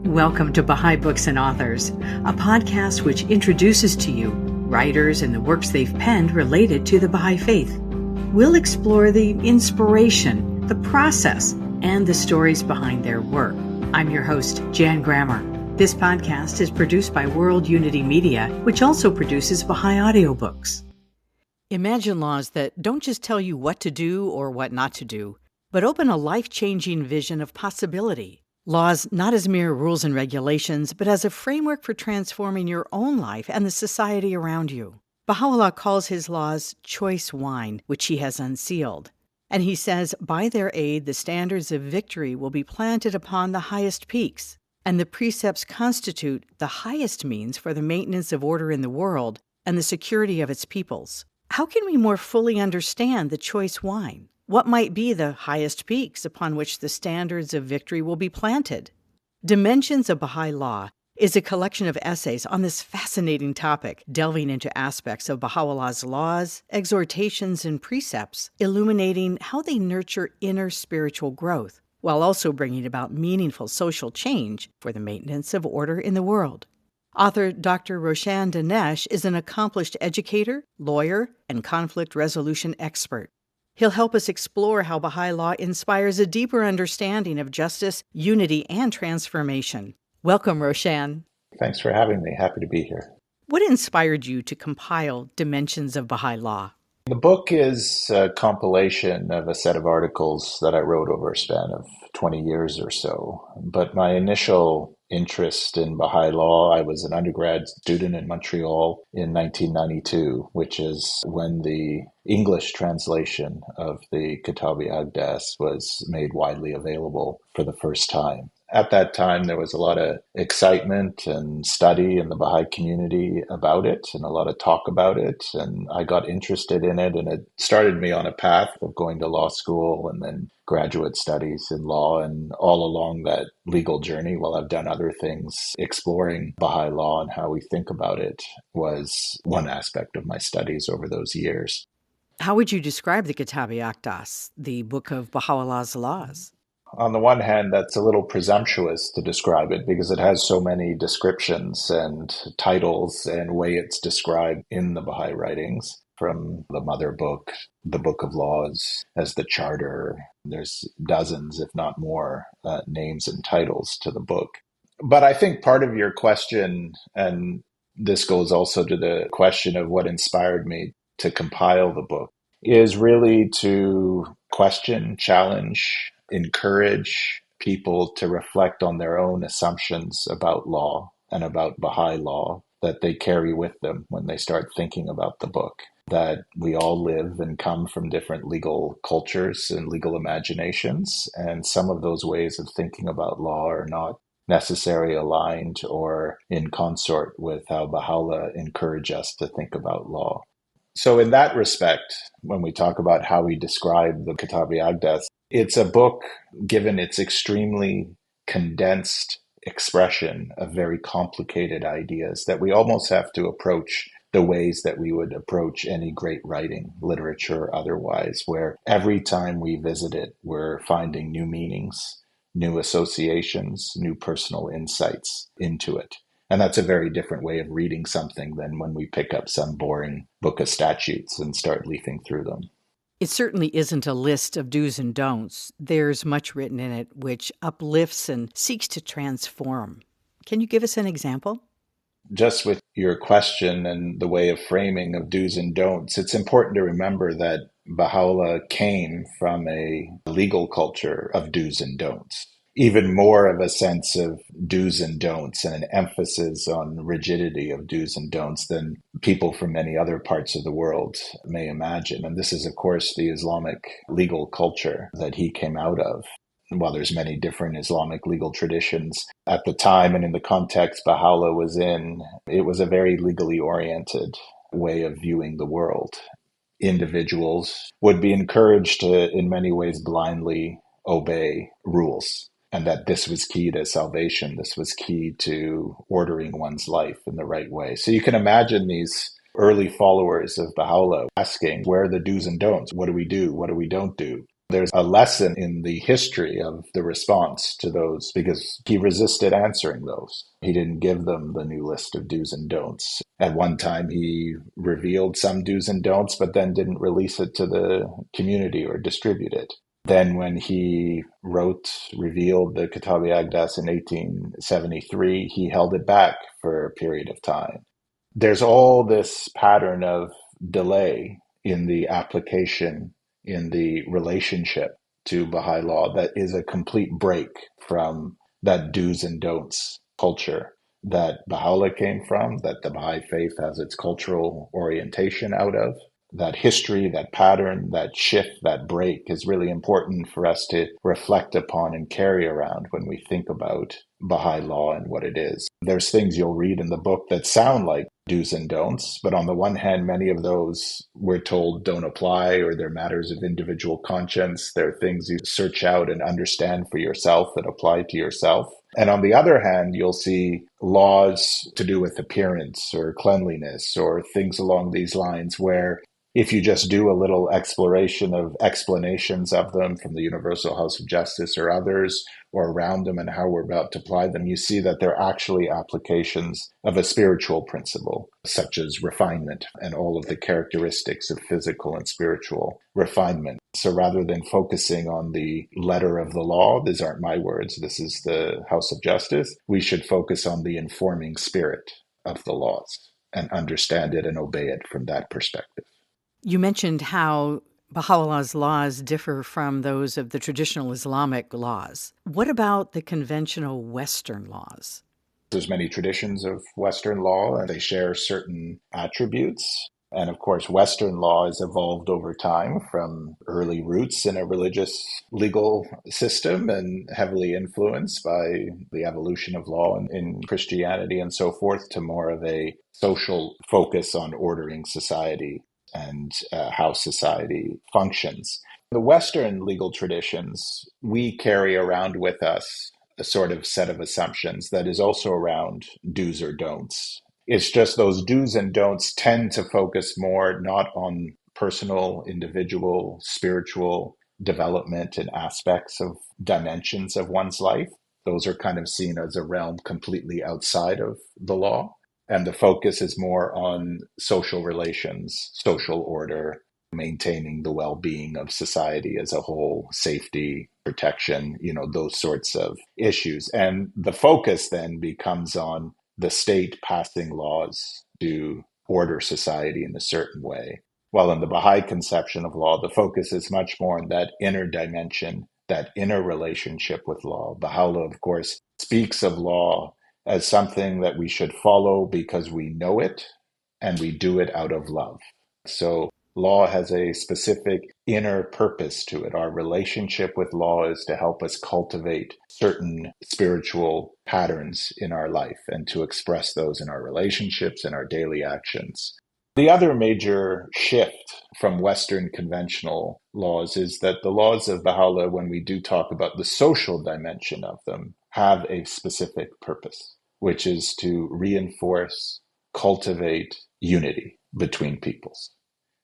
Welcome to Baha'i Books and Authors, a podcast which introduces to you writers and the works they've penned related to the Baha'i Faith. We'll explore the inspiration, the process, and the stories behind their work. I'm your host, Jan Grammer. This podcast is produced by World Unity Media, which also produces Baha'i audiobooks. Imagine laws that don't just tell you what to do or what not to do, but open a life-changing vision of possibility. Laws not as mere rules and regulations, but as a framework for transforming your own life and the society around you. Baha'u'lláh calls his laws choice wine, which he has unsealed. And he says, by their aid, the standards of victory will be planted upon the highest peaks, and the precepts constitute the highest means for the maintenance of order in the world and the security of its peoples. How can we more fully understand the choice wine? What might be the highest peaks upon which the standards of victory will be planted? Dimensions of Baha'i Law is a collection of essays on this fascinating topic, delving into aspects of Baha'u'llah's laws, exhortations, and precepts, illuminating how they nurture inner spiritual growth, while also bringing about meaningful social change for the maintenance of order in the world. Author Dr. Roshan Danesh is an accomplished educator, lawyer, and conflict resolution expert. He'll help us explore how Baha'i law inspires a deeper understanding of justice, unity, and transformation. Welcome, Roshan. Thanks for having me. Happy to be here. What inspired you to compile Dimensions of Baha'i Law? The book is a compilation of a set of articles that I wrote over a span of 20 years or so. But my initial interest in Baha'i law, I was an undergrad student in Montreal in 1992, which is when the English translation of the Kitáb-i-Aqdas was made widely available for the first time. At that time, there was a lot of excitement and study in the Baha'i community about it and a lot of talk about it. And I got interested in it, and it started me on a path of going to law school and then graduate studies in law. And all along that legal journey, while I've done other things, exploring Baha'i law and how we think about it was one aspect of my studies over those years. How would you describe the Kitáb-i-Aqdas, the book of Baha'u'llah's laws? On the one hand, that's a little presumptuous to describe it because it has so many descriptions and titles and way it's described in the Baha'i writings, from the mother book, the book of laws, as the charter. There's dozens, if not more, names and titles to the book. But I think part of your question, and this goes also to the question of what inspired me to compile the book, is really to question, challenge, encourage people to reflect on their own assumptions about law and about Baha'i law that they carry with them when they start thinking about the book. That we all live and come from different legal cultures and legal imaginations, and some of those ways of thinking about law are not necessarily aligned or in consort with how Baha'u'lláh encourage us to think about law. So in that respect, when we talk about how we describe the Kitáb-i-Aqdas, it's a book, given its extremely condensed expression of very complicated ideas, that we almost have to approach the ways that we would approach any great writing, literature or otherwise, where every time we visit it, we're finding new meanings, new associations, new personal insights into it. And that's a very different way of reading something than when we pick up some boring book of statutes and start leafing through them. It certainly isn't a list of do's and don'ts. There's much written in it which uplifts and seeks to transform. Can you give us an example? Just with your question and the way of framing of do's and don'ts, it's important to remember that Baha'u'lláh came from a legal culture of do's and don'ts. Even more of a sense of do's and don'ts and an emphasis on rigidity of do's and don'ts than people from many other parts of the world may imagine. And this is, of course, the Islamic legal culture that he came out of. While there's many different Islamic legal traditions, at the time and in the context Baha'u'lláh was in, it was a very legally oriented way of viewing the world. Individuals would be encouraged to, in many ways, blindly obey rules. And that this was key to salvation. This was key to ordering one's life in the right way. So you can imagine these early followers of Baha'u'lláh asking, where are the do's and don'ts? What do we do? What do we don't do? There's a lesson in the history of the response to those because he resisted answering those. He didn't give them the new list of do's and don'ts. At one time, he revealed some do's and don'ts, but then didn't release it to the community or distribute it. Then when he revealed the Kitáb-i-Aqdas in 1873, he held it back for a period of time. There's all this pattern of delay in the application, in the relationship to Baha'i law that is a complete break from that do's and don'ts culture that Baha'u'lláh came from, that the Baha'i faith has its cultural orientation out of. That history, that pattern, that shift, that break is really important for us to reflect upon and carry around when we think about Baha'i law and what it is. There's things you'll read in the book that sound like do's and don'ts, but on the one hand, many of those we're told don't apply or they're matters of individual conscience. They're things you search out and understand for yourself and apply to yourself. And on the other hand, you'll see laws to do with appearance or cleanliness or things along these lines where if you just do a little exploration of explanations of them from the Universal House of Justice or others, or around them and how we're about to apply them, you see that they're actually applications of a spiritual principle, such as refinement and all of the characteristics of physical and spiritual refinement. So rather than focusing on the letter of the law, these aren't my words, this is the House of Justice, we should focus on the informing spirit of the laws and understand it and obey it from that perspective. You mentioned how Baha'u'llah's laws differ from those of the traditional Islamic laws. What about the conventional Western laws? There's many traditions of Western law, and they share certain attributes. And of course, Western law has evolved over time from early roots in a religious legal system and heavily influenced by the evolution of law in Christianity and so forth to more of a social focus on ordering society and how society functions. The Western legal traditions, we carry around with us a sort of set of assumptions that is also around do's or don'ts. It's just those do's and don'ts tend to focus more not on personal, individual, spiritual development and aspects of dimensions of one's life. Those are kind of seen as a realm completely outside of the law. And the focus is more on social relations, social order, maintaining the well-being of society as a whole, safety, protection, those sorts of issues. And the focus then becomes on the state passing laws to order society in a certain way. While in the Baha'i conception of law, the focus is much more on that inner dimension, that inner relationship with law. Baha'u'lláh, of course, speaks of law as something that we should follow because we know it and we do it out of love. So law has a specific inner purpose to it. Our relationship with law is to help us cultivate certain spiritual patterns in our life and to express those in our relationships and our daily actions. The other major shift from Western conventional laws is that the laws of Baha'u'lláh, when we do talk about the social dimension of them, have a specific purpose, which is to reinforce, cultivate unity between peoples.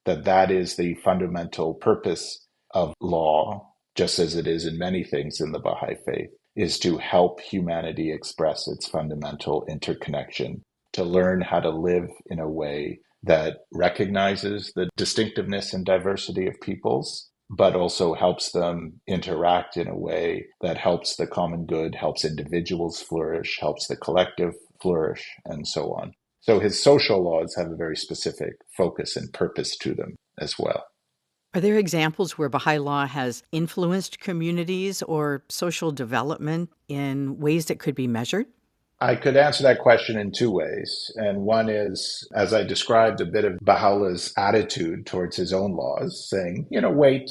That is the fundamental purpose of law, just as it is in many things in the Baha'i Faith, is to help humanity express its fundamental interconnection, to learn how to live in a way that recognizes the distinctiveness and diversity of peoples, but also helps them interact in a way that helps the common good, helps individuals flourish, helps the collective flourish, and so on. So his social laws have a very specific focus and purpose to them as well. Are there examples where Baha'i law has influenced communities or social development in ways that could be measured? I could answer that question in two ways. And one is, as I described, a bit of Baha'u'llah's attitude towards his own laws, saying, wait,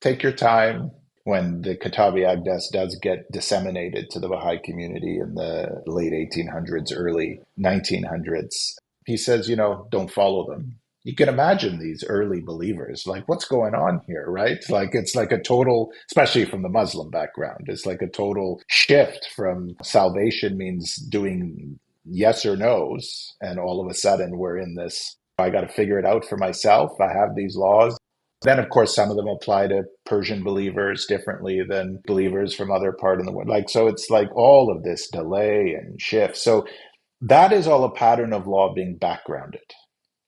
take your time. When the Kitáb-i-Aqdas does get disseminated to the Baha'i community in the late 1800s, early 1900s, he says, don't follow them. You can imagine these early believers, like, what's going on here, right? It's like a total, especially from the Muslim background, it's like a total shift from salvation means doing yes or no's. And all of a sudden we're in this, I got to figure it out for myself. I have these laws. Then, of course, some of them apply to Persian believers differently than believers from other part of the world. So it's like all of this delay and shift. So that is all a pattern of law being backgrounded.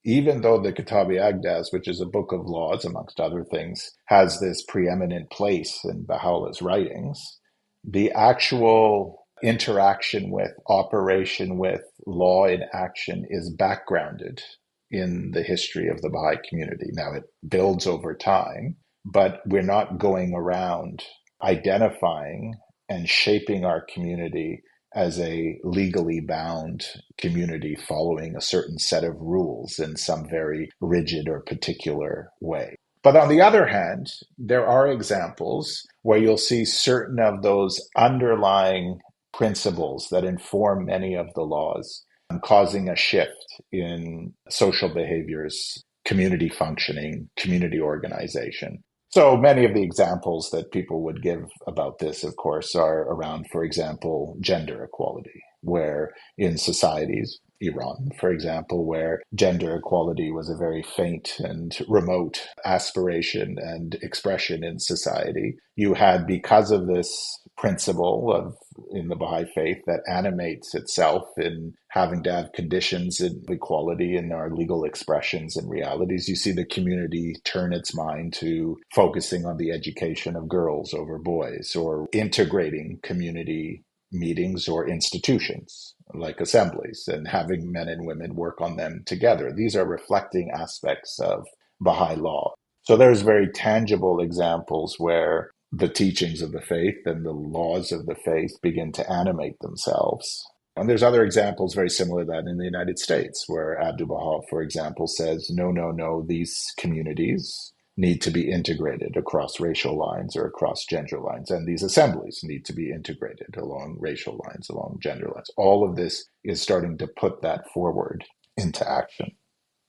Even though the Kitáb-i-Aqdas, which is a book of laws, amongst other things, has this preeminent place in Baha'u'llah's writings, the actual interaction with, operation with, law in action is backgrounded in the history of the Baha'i community. Now, it builds over time, but we're not going around identifying and shaping our community as a legally bound community following a certain set of rules in some very rigid or particular way. But on the other hand, there are examples where you'll see certain of those underlying principles that inform many of the laws causing a shift in social behaviors, community functioning, community organization. So many of the examples that people would give about this, of course, are around, for example, gender equality, where in societies, Iran, for example, where gender equality was a very faint and remote aspiration and expression in society, you had, because of this principle of in the Baha'i faith that animates itself in having to have conditions in equality in our legal expressions and realities, you see the community turn its mind to focusing on the education of girls over boys, or integrating community meetings or institutions like assemblies and having men and women work on them together. These are reflecting aspects of Baha'i law. So there's very tangible examples where the teachings of the faith and the laws of the faith begin to animate themselves. And there's other examples very similar to that in the United States, where Abdu'l-Baha, for example, says, no, these communities need to be integrated across racial lines or across gender lines. And these assemblies need to be integrated along racial lines, along gender lines. All of this is starting to put that forward into action.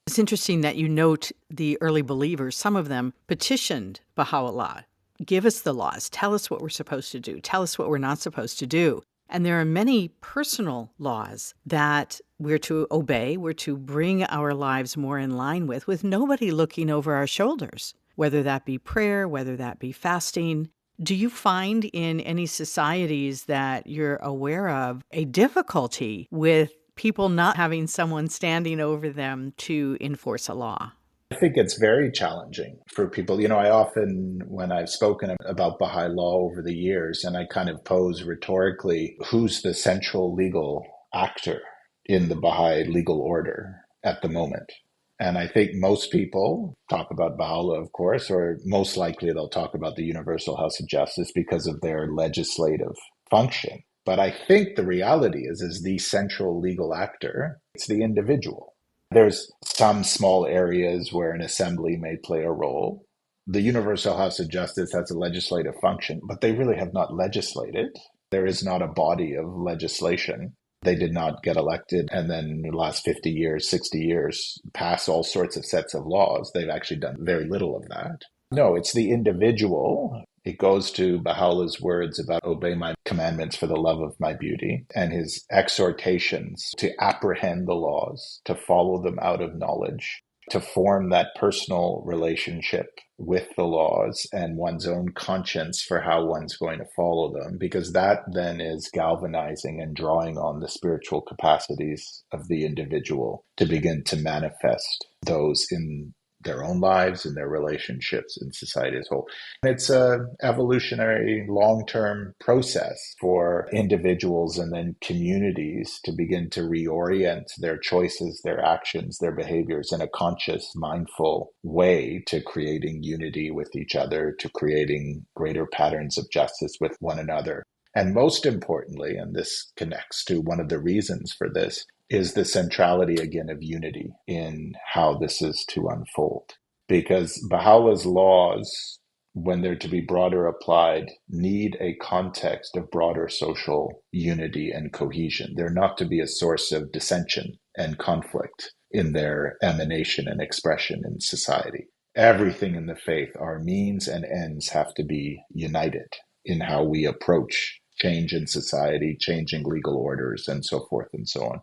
It's interesting that you note the early believers, some of them petitioned Baha'u'lláh. Give us the laws. Tell us what we're supposed to do. Tell us what we're not supposed to do. And there are many personal laws that we're to obey, we're to bring our lives more in line with nobody looking over our shoulders, whether that be prayer, whether that be fasting. Do you find in any societies that you're aware of a difficulty with people not having someone standing over them to enforce a law? I think it's very challenging for people. I often, when I've spoken about Baha'i law over the years, and I kind of pose rhetorically, who's the central legal actor in the Baha'i legal order at the moment? And I think most people talk about Baha'u'lláh, of course, or most likely they'll talk about the Universal House of Justice because of their legislative function. But I think the reality is the central legal actor, it's the individual. There's some small areas where an assembly may play a role. The Universal House of Justice has a legislative function, but they really have not legislated. There is not a body of legislation. They did not get elected and then in the last 50 years, 60 years, pass all sorts of sets of laws. They've actually done very little of that. No, it's the individual. It goes to Baha'u'llah's words about obey my commandments for the love of my beauty, and his exhortations to apprehend the laws, to follow them out of knowledge, to form that personal relationship with the laws and one's own conscience for how one's going to follow them, because that then is galvanizing and drawing on the spiritual capacities of the individual to begin to manifest those in their own lives and their relationships in society as a whole. It's a evolutionary long-term process for individuals and then communities to begin to reorient their choices, their actions, their behaviors in a conscious, mindful way to creating unity with each other, to creating greater patterns of justice with one another. And most importantly, and this connects to one of the reasons for this, is the centrality again of unity in how this is to unfold. Because Baha'u'llah's laws, when they're to be broader applied, need a context of broader social unity and cohesion. They're not to be a source of dissension and conflict in their emanation and expression in society. Everything in the faith, our means and ends, have to be united in how we approach change in society, changing legal orders, and so forth and so on.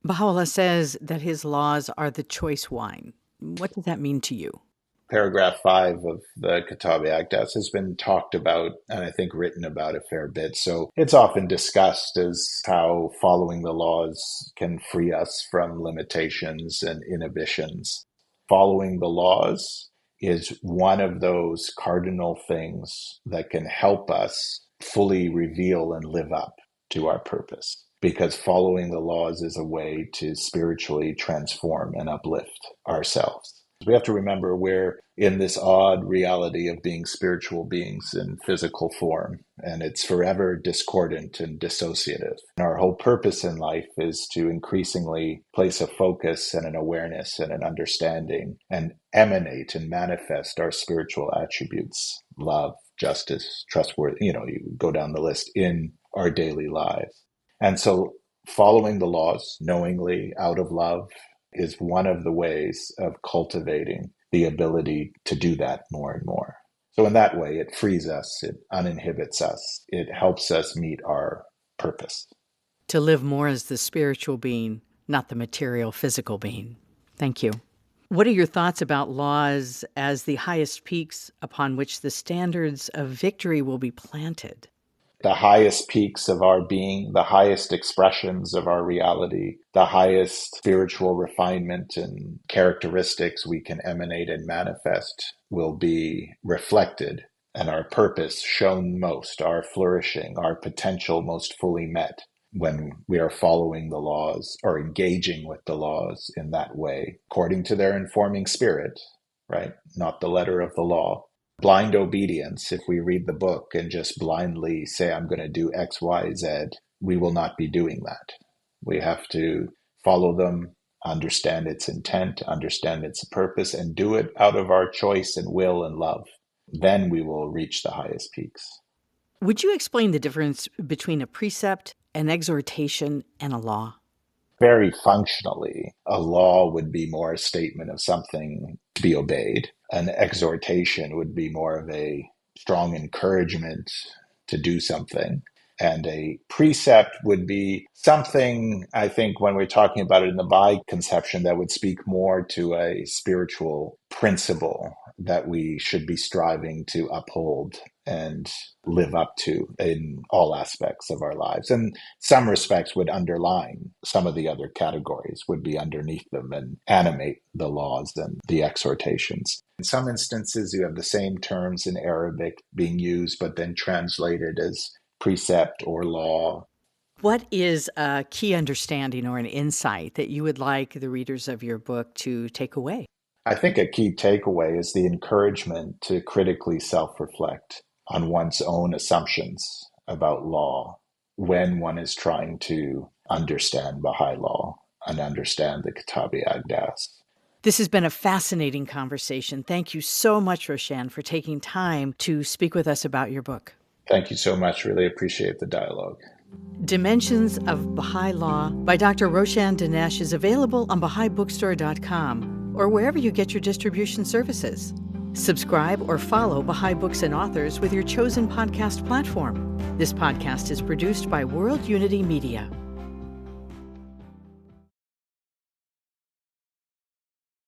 Baha'u'lláh says that his laws are the choice wine. What does that mean to you? paragraph 5 of the Kitáb-i-Aqdas has been talked about and I think written about a fair bit. So it's often discussed as how following the laws can free us from limitations and inhibitions. Following the laws is one of those cardinal things that can help us fully reveal and live up to our purpose. Because following the laws is a way to spiritually transform and uplift ourselves. We have to remember we're in this odd reality of being spiritual beings in physical form, and it's forever discordant and dissociative. And our whole purpose in life is to increasingly place a focus and an awareness and an understanding and emanate and manifest our spiritual attributes, love, justice, trustworthy, you go down the list in our daily lives. And so following the laws knowingly out of love is one of the ways of cultivating the ability to do that more and more. So in that way, it frees us, it uninhibits us, it helps us meet our purpose. To live more as the spiritual being, not the material, physical being. Thank you. What are your thoughts about laws as the highest peaks upon which the standards of victory will be planted? The highest peaks of our being, the highest expressions of our reality, the highest spiritual refinement and characteristics we can emanate and manifest will be reflected and our purpose shown most, our flourishing, our potential most fully met when we are following the laws or engaging with the laws in that way, according to their informing spirit, right? Not the letter of the law. Blind obedience, if we read the book and just blindly say, I'm going to do X, Y, Z, we will not be doing that. We have to follow them, understand its intent, understand its purpose, and do it out of our choice and will and love. Then we will reach the highest peaks. Would you explain the difference between a precept, an exhortation, and a law? Very functionally, a law would be more a statement of something to be obeyed. An exhortation would be more of a strong encouragement to do something. And a precept would be something, I think, when we're talking about it in the Baha'i conception, that would speak more to a spiritual principle that we should be striving to uphold and live up to in all aspects of our lives. And some respects would underline some of the other categories, would be underneath them and animate the laws and the exhortations. In some instances, you have the same terms in Arabic being used, but then translated as precept or law. What is a key understanding or an insight that you would like the readers of your book to take away? I think a key takeaway is the encouragement to critically self-reflect on one's own assumptions about law when one is trying to understand Baha'i law and understand the Kitáb-i-Aqdas. This has been a fascinating conversation. Thank you so much, Roshan, for taking time to speak with us about your book. Thank you so much. Really appreciate the dialogue. Dimensions of Baha'i Law by Dr. Roshan Danesh is available on BahaiBookstore.com or wherever you get your distribution services. Subscribe or follow Baha'i Books and Authors with your chosen podcast platform. This podcast is produced by World Unity Media.